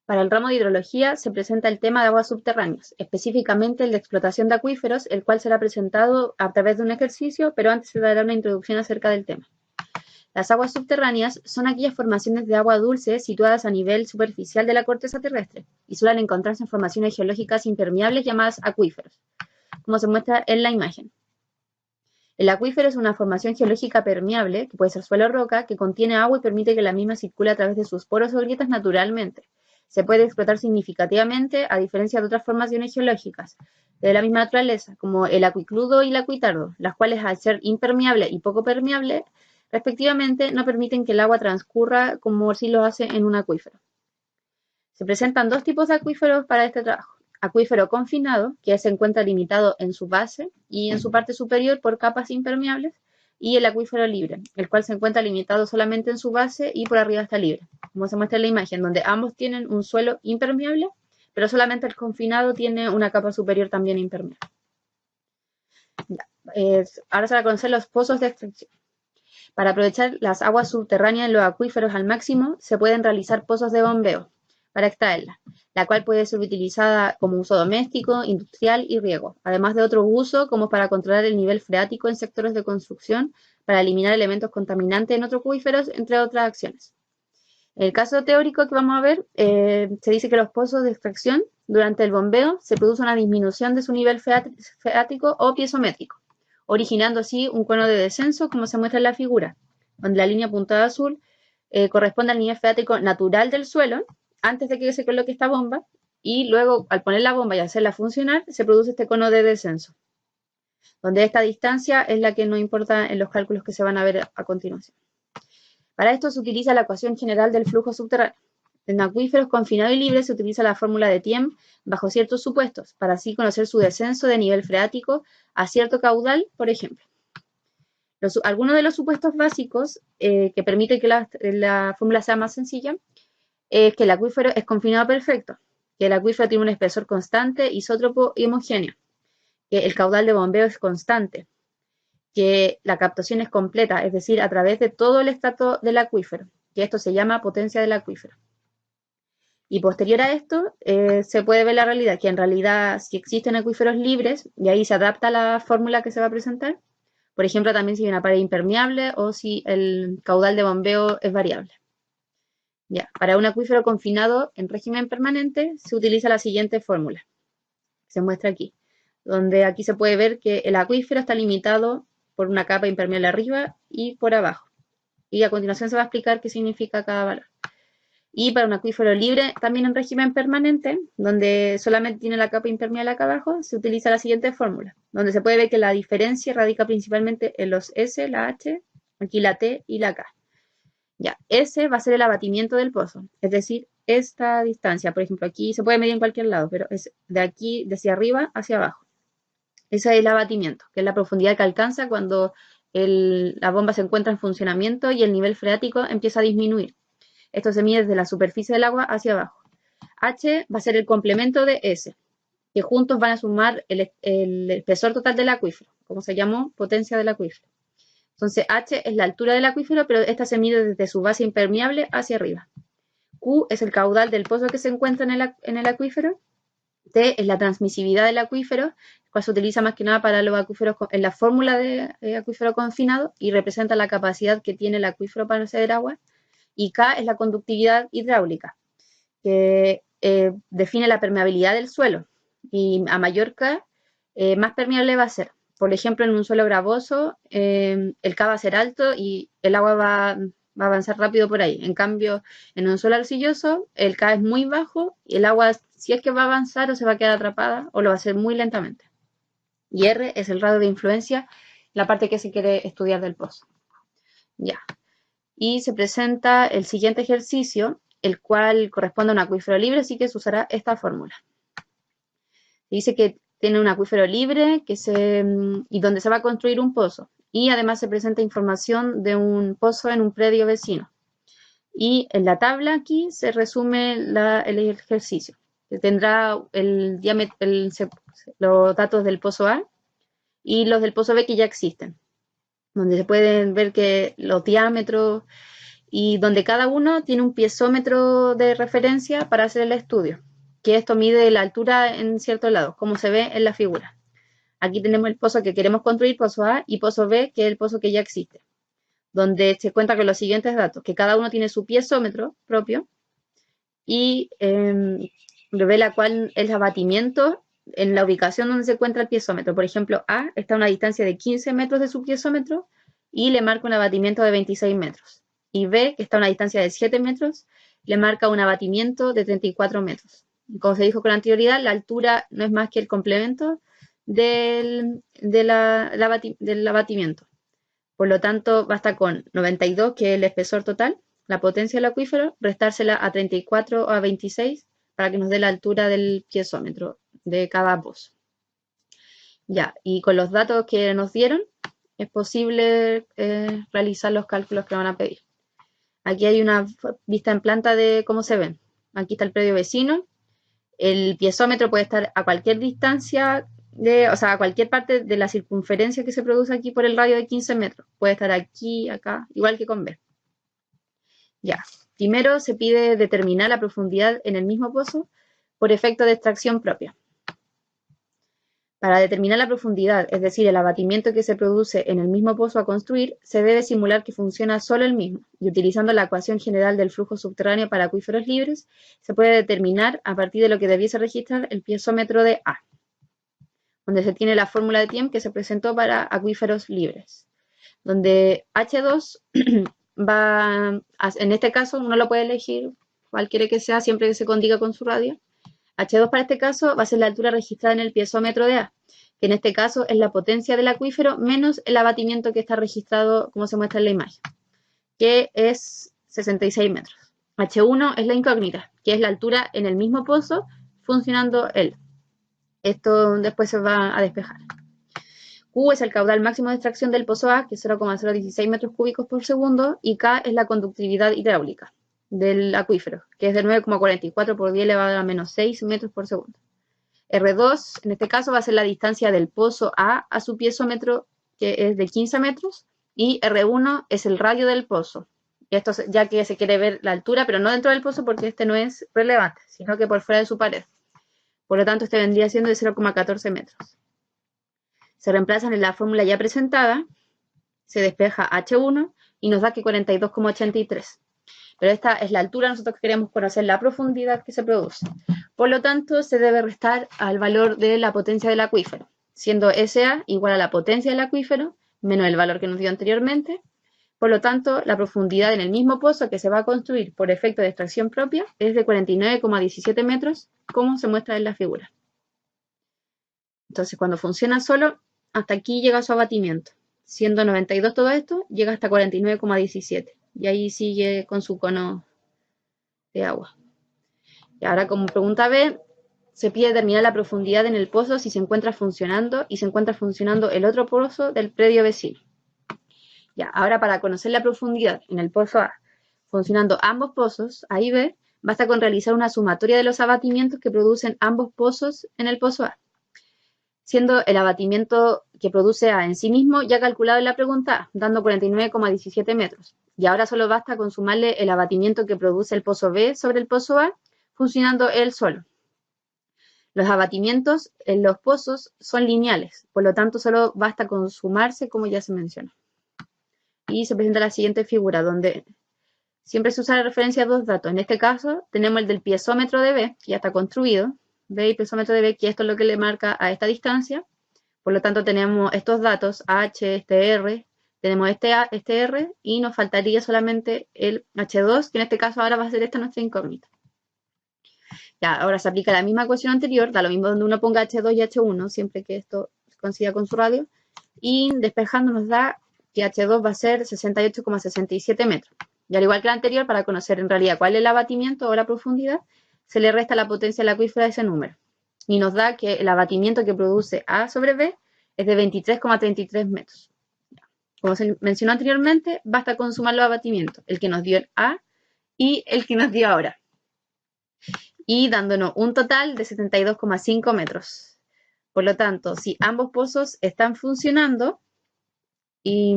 Para el ramo de hidrología se presenta el tema de aguas subterráneas, específicamente el de explotación de acuíferos, el cual será presentado a través de un ejercicio, pero antes se dará una introducción acerca del tema. Las aguas subterráneas son aquellas formaciones de agua dulce situadas a nivel superficial de la corteza terrestre y suelen encontrarse en formaciones geológicas impermeables llamadas acuíferos, como se muestra en la imagen. El acuífero es una formación geológica permeable, que puede ser suelo o roca, que contiene agua y permite que la misma circule a través de sus poros o grietas naturalmente. Se puede explotar significativamente a diferencia de otras formaciones geológicas de la misma naturaleza, como el acuicludo y el acuitardo, las cuales al ser impermeable y poco permeable, respectivamente, no permiten que el agua transcurra como si lo hace en un acuífero. Se presentan dos tipos de acuíferos para este trabajo. Acuífero confinado, que se encuentra limitado en su base y en su parte superior por capas impermeables, y el acuífero libre, el cual se encuentra limitado solamente en su base y por arriba está libre, como se muestra en la imagen, donde ambos tienen un suelo impermeable, pero solamente el confinado tiene una capa superior también impermeable. Ahora se van a conocer los pozos de extracción. Para aprovechar las aguas subterráneas en los acuíferos al máximo, se pueden realizar pozos de bombeo para extraerla, la cual puede ser utilizada como uso doméstico, industrial y riego, además de otro uso como para controlar el nivel freático en sectores de construcción, para eliminar elementos contaminantes en otros acuíferos, entre otras acciones. En el caso teórico que vamos a ver, se dice que los pozos de extracción, durante el bombeo, se produce una disminución de su nivel freático o piezométrico, originando así un cono de descenso, como se muestra en la figura, donde la línea puntada azul corresponde al nivel freático natural del suelo, antes de que se coloque esta bomba, y luego al poner la bomba y hacerla funcionar, se produce este cono de descenso, donde esta distancia es la que no importa en los cálculos que se van a ver a continuación. Para esto se utiliza la ecuación general del flujo subterráneo. En acuíferos confinados y libres se utiliza la fórmula de Thiem bajo ciertos supuestos, para así conocer su descenso de nivel freático a cierto caudal, por ejemplo. Algunos de los supuestos básicos que permiten que la fórmula sea más sencilla es que el acuífero es confinado perfecto, que el acuífero tiene un espesor constante, isótropo y homogéneo, que el caudal de bombeo es constante, que la captación es completa, es decir, a través de todo el estrato del acuífero, que esto se llama potencia del acuífero. Y posterior a esto, se puede ver la realidad, que en realidad si existen acuíferos libres, y ahí se adapta la fórmula que se va a presentar, por ejemplo, también si hay una pared impermeable o si el caudal de bombeo es variable. Ya, para un acuífero confinado en régimen permanente se utiliza la siguiente fórmula, se muestra aquí, donde aquí se puede ver que el acuífero está limitado por una capa impermeable arriba y por abajo. Y a continuación se va a explicar qué significa cada valor. Y para un acuífero libre, también en régimen permanente, donde solamente tiene la capa impermeable acá abajo, se utiliza la siguiente fórmula, donde se puede ver que la diferencia radica principalmente en los S, la H, aquí la T y la K. Ya, S va a ser el abatimiento del pozo, es decir, esta distancia, por ejemplo, aquí se puede medir en cualquier lado, pero es de aquí, de hacia arriba hacia abajo. Ese es el abatimiento, que es la profundidad que alcanza cuando la bomba se encuentra en funcionamiento y el nivel freático empieza a disminuir. Esto se mide desde la superficie del agua hacia abajo. H va a ser el complemento de S, que juntos van a sumar el espesor total del acuífero, como se llamó akuífero del acuífero. Entonces, H es la altura del acuífero, pero esta se mide desde su base impermeable hacia arriba. Q es el caudal del pozo que se encuentra en el acuífero. T es la transmisividad del acuífero, cual se utiliza más que nada para los acuíferos en la fórmula de acuífero confinado y representa la capacidad que tiene el acuífero para ceder agua. Y K es la conductividad hidráulica, que define la permeabilidad del suelo. Y a mayor K, más permeable va a ser. Por ejemplo, en un suelo gravoso, el K va a ser alto y el agua va a avanzar rápido por ahí. En cambio, en un suelo arcilloso, el K es muy bajo y el agua, si es que va a avanzar, o se va a quedar atrapada o lo va a hacer muy lentamente. Y R es el radio de influencia, la parte que se quiere estudiar del pozo. Ya. Y se presenta el siguiente ejercicio, el cual corresponde a un acuífero libre, así que se usará esta fórmula. Dice que tiene un acuífero libre y donde se va a construir un pozo. Y además se presenta información de un pozo en un predio vecino. Y en la tabla aquí se resume el ejercicio, que tendrá los datos del pozo A y los del pozo B que ya existen, donde se pueden ver que los diámetros y donde cada uno tiene un piezómetro de referencia para hacer el estudio, que esto mide la altura en ciertos lados, como se ve en la figura. Aquí tenemos el pozo que queremos construir, pozo A, y pozo B, que es el pozo que ya existe, donde se cuenta con los siguientes datos, que cada uno tiene su piezómetro propio y revela cuál es el abatimiento en la ubicación donde se encuentra el piezómetro. Por ejemplo, A está a una distancia de 15 metros de su piezómetro y le marca un abatimiento de 26 metros. Y B, que está a una distancia de 7 metros, le marca un abatimiento de 34 metros. Como se dijo con anterioridad, la altura no es más que el complemento del abatimiento. Por lo tanto, basta con 92, que es el espesor total, la potencia del acuífero, restársela a 34 o a 26 para que nos dé la altura del piezómetro de cada pozo. Ya, y con los datos que nos dieron, es posible realizar los cálculos que van a pedir. Aquí hay una vista en planta de cómo se ven. Aquí está el predio vecino. El piezómetro puede estar a cualquier distancia, o sea, a cualquier parte de la circunferencia que se produce aquí por el radio de 15 metros. Puede estar aquí, acá, igual que con B. Ya. Primero se pide determinar la profundidad en el mismo pozo por efecto de extracción propia. Para determinar la profundidad, es decir, el abatimiento que se produce en el mismo pozo a construir, se debe simular que funciona solo el mismo, y utilizando la ecuación general del flujo subterráneo para acuíferos libres, se puede determinar, a partir de lo que debiese registrar, el piezómetro de A, donde se tiene la fórmula de Thiem que se presentó para acuíferos libres, donde H2 va, en este caso uno lo puede elegir cualquiera que sea, siempre que se condiga con su radio. H2 para este caso va a ser la altura registrada en el piezómetro de A, que en este caso es la potencia del acuífero menos el abatimiento que está registrado, como se muestra en la imagen, que es 66 metros. H1 es la incógnita, que es la altura en el mismo pozo funcionando él. Esto después se va a despejar. Q es el caudal máximo de extracción del pozo A, que es 0,016 metros cúbicos por segundo, y K es la conductividad hidráulica del acuífero, que es de 9,44 por 10 elevado a menos 6 metros por segundo. R2, en este caso, va a ser la distancia del pozo a su piezómetro, que es de 15 metros, y R1 es el radio del pozo. Esto ya que se quiere ver la altura, pero no dentro del pozo porque este no es relevante, sino que por fuera de su pared. Por lo tanto, este vendría siendo de 0,14 metros. Se reemplazan en la fórmula ya presentada, se despeja H1 y nos da que 42,83. Pero esta es la altura, nosotros queremos conocer la profundidad que se produce. Por lo tanto, se debe restar al valor de la potencia del acuífero, siendo SA igual a la potencia del acuífero, menos el valor que nos dio anteriormente. Por lo tanto, la profundidad en el mismo pozo que se va a construir por efecto de extracción propia es de 49,17 metros, como se muestra en la figura. Entonces, cuando funciona solo, hasta aquí llega su abatimiento. Siendo 92 todo esto, llega hasta 49,17. Y ahí sigue con su cono de agua. Y ahora, como pregunta B, se pide determinar la profundidad en el pozo si se encuentra funcionando y se encuentra funcionando el otro pozo del predio vecino. Ya, ahora para conocer la profundidad en el pozo A, funcionando ambos pozos, A y B, basta con realizar una sumatoria de los abatimientos que producen ambos pozos en el pozo A, siendo el abatimiento que produce A en sí mismo ya calculado en la pregunta A, dando 49,17 metros. Y ahora solo basta con sumarle el abatimiento que produce el pozo B sobre el pozo A, funcionando él solo. Los abatimientos en los pozos son lineales, por lo tanto solo basta con sumarse, como ya se mencionó. Y se presenta la siguiente figura, donde siempre se usa la referencia a dos datos. En este caso tenemos el del piezómetro de B, que ya está construido, B y piezómetro de B, que esto es lo que le marca a esta distancia. Por lo tanto tenemos estos datos, H, este R, tenemos este A, este R, y nos faltaría solamente el H2, que en este caso ahora va a ser esta nuestra incógnita. Ya, ahora se aplica la misma ecuación anterior, da lo mismo donde uno ponga H2 y H1, siempre que esto se consiga con su radio, y despejando nos da que H2 va a ser 68,67 metros. Y al igual que la anterior, para conocer en realidad cuál es el abatimiento o la profundidad, se le resta la potencia del acuífero a ese número. Y nos da que el abatimiento que produce A sobre B es de 23,33 metros. Como se mencionó anteriormente, basta con sumar los abatimientos, el que nos dio el A y el que nos dio ahora, y dándonos un total de 72,5 metros. Por lo tanto, si ambos pozos están funcionando, y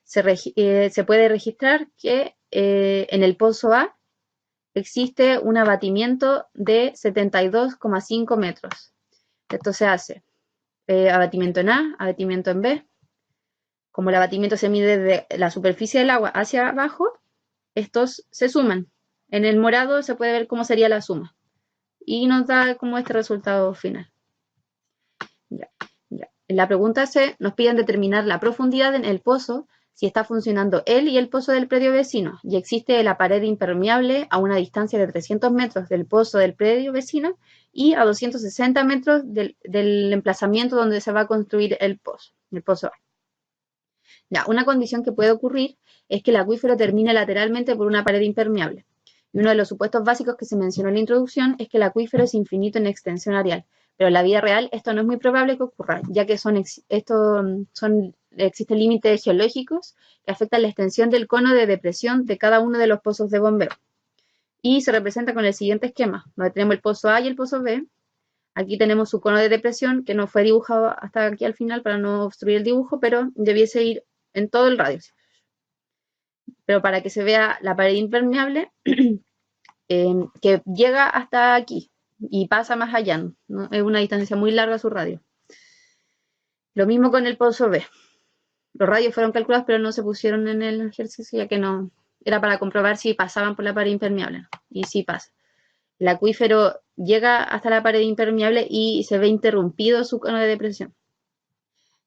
se puede registrar que en el pozo A existe un abatimiento de 72,5 metros. Esto se hace abatimiento en A, abatimiento en B. Como el abatimiento se mide desde la superficie del agua hacia abajo, estos se suman. En el morado se puede ver cómo sería la suma. Y nos da como este resultado final. En la pregunta C nos piden determinar la profundidad en el pozo si está funcionando él y el pozo del predio vecino y existe la pared impermeable a una distancia de 300 metros del pozo del predio vecino y a 260 metros del emplazamiento donde se va a construir el pozo A. Ya, una condición que puede ocurrir es que el acuífero termine lateralmente por una pared impermeable. Y uno de los supuestos básicos que se mencionó en la introducción es que el acuífero es infinito en extensión areal. Pero en la vida real esto no es muy probable que ocurra, ya que existen límites geológicos que afectan la extensión del cono de depresión de cada uno de los pozos de bombeo. Y se representa con el siguiente esquema, donde tenemos el pozo A y el pozo B. Aquí tenemos su cono de depresión, que no fue dibujado hasta aquí al final para no obstruir el dibujo, pero debiese ir en todo el radio. Pero para que se vea la pared impermeable, que llega hasta aquí y pasa más allá, ¿no? Es una distancia muy larga su radio. Lo mismo con el pozo B. Los radios fueron calculados, pero no se pusieron en el ejercicio, ya que no era para comprobar si pasaban por la pared impermeable, ¿no? Y sí pasa. El acuífero llega hasta la pared impermeable y se ve interrumpido su cono de depresión.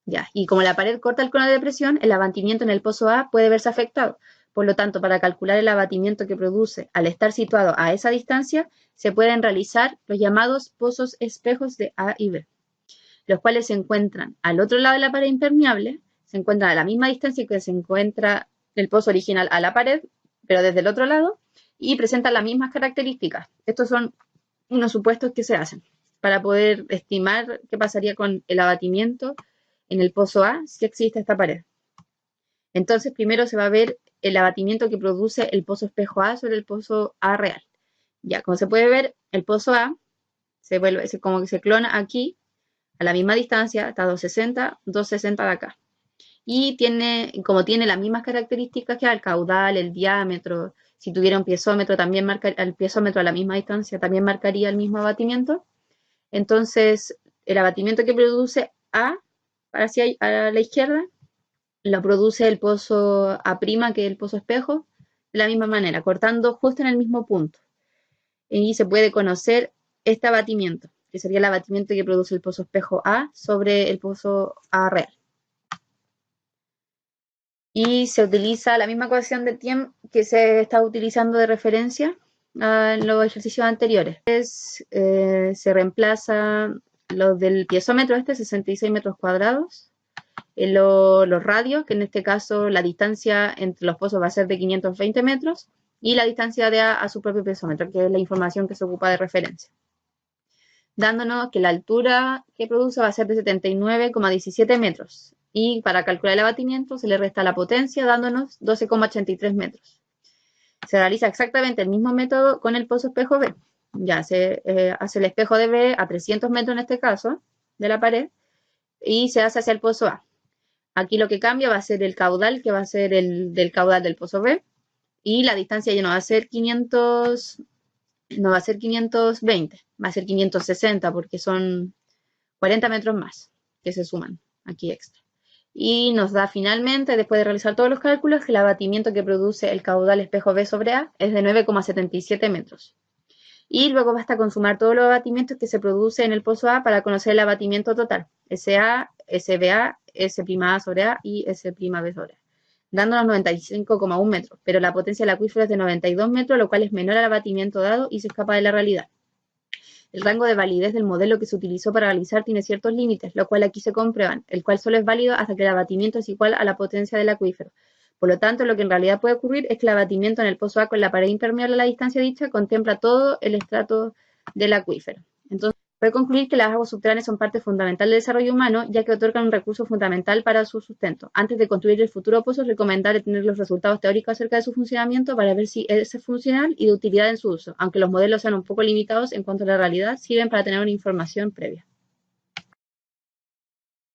Ya, y como la pared corta el cono de depresión, el abatimiento en el pozo A puede verse afectado. Por lo tanto, para calcular el abatimiento que produce al estar situado a esa distancia, se pueden realizar los llamados pozos espejos de A y B, los cuales se encuentran al otro lado de la pared impermeable, se encuentran a la misma distancia que se encuentra el pozo original a la pared, pero desde el otro lado, y presentan las mismas características. Estos son unos supuestos que se hacen para poder estimar qué pasaría con el abatimiento en el pozo A si existe esta pared. Entonces, primero se va a ver el abatimiento que produce el pozo espejo A sobre el pozo A real. Ya, como se puede ver, el pozo A como que se clona aquí, a la misma distancia, hasta 260 de acá. Y como tiene las mismas características que el caudal, el diámetro, si tuviera un piezómetro, también el piezómetro a la misma distancia, también marcaría el mismo abatimiento. Entonces, el abatimiento que produce A, hacia a la izquierda, lo produce el pozo A', que es el pozo espejo, de la misma manera, cortando justo en el mismo punto. Y se puede conocer este abatimiento, que sería el abatimiento que produce el pozo espejo A sobre el pozo A real. Y se utiliza la misma ecuación de tiempo que se está utilizando de referencia en los ejercicios anteriores. Se reemplaza lo del piezómetro 66 metros cuadrados, los radios, que en este caso la distancia entre los pozos va a ser de 520 metros, y la distancia de A su propio piezómetro, que es la información que se ocupa de referencia, dándonos que la altura que produce va a ser de 79,17 metros. Y para calcular el abatimiento se le resta la potencia, dándonos 12,83 metros. Se realiza exactamente el mismo método con el pozo espejo B. Ya se hace el espejo de B a 300 metros en este caso, de la pared, y se hace hacia el pozo A. Aquí lo que cambia va a ser el caudal, que va a ser el del caudal del pozo B, y la distancia ya no va a ser 520, va a ser 560 porque son 40 metros más que se suman aquí extra. Y nos da finalmente, después de realizar todos los cálculos, que el abatimiento que produce el caudal espejo B sobre A es de 9,77 metros. Y luego basta con sumar todos los abatimientos que se produce en el pozo A para conocer el abatimiento total, SA, SBA, S'A sobre A y S'B sobre A, dándonos 95,1 metros, pero la potencia del acuífero es de 92 metros, lo cual es menor al abatimiento dado y se escapa de la realidad. El rango de validez del modelo que se utilizó para realizar tiene ciertos límites, lo cual aquí se comprueban, el cual solo es válido hasta que el abatimiento es igual a la potencia del acuífero. Por lo tanto, lo que en realidad puede ocurrir es que el abatimiento en el pozo A con la pared impermeable a la distancia dicha contempla todo el estrato del acuífero. Entonces, puede concluir que las aguas subterráneas son parte fundamental del desarrollo humano, ya que otorgan un recurso fundamental para su sustento. Antes de construir el futuro pozo, es recomendable tener los resultados teóricos acerca de su funcionamiento para ver si es funcional y de utilidad en su uso, aunque los modelos sean un poco limitados en cuanto a la realidad, sirven para tener una información previa.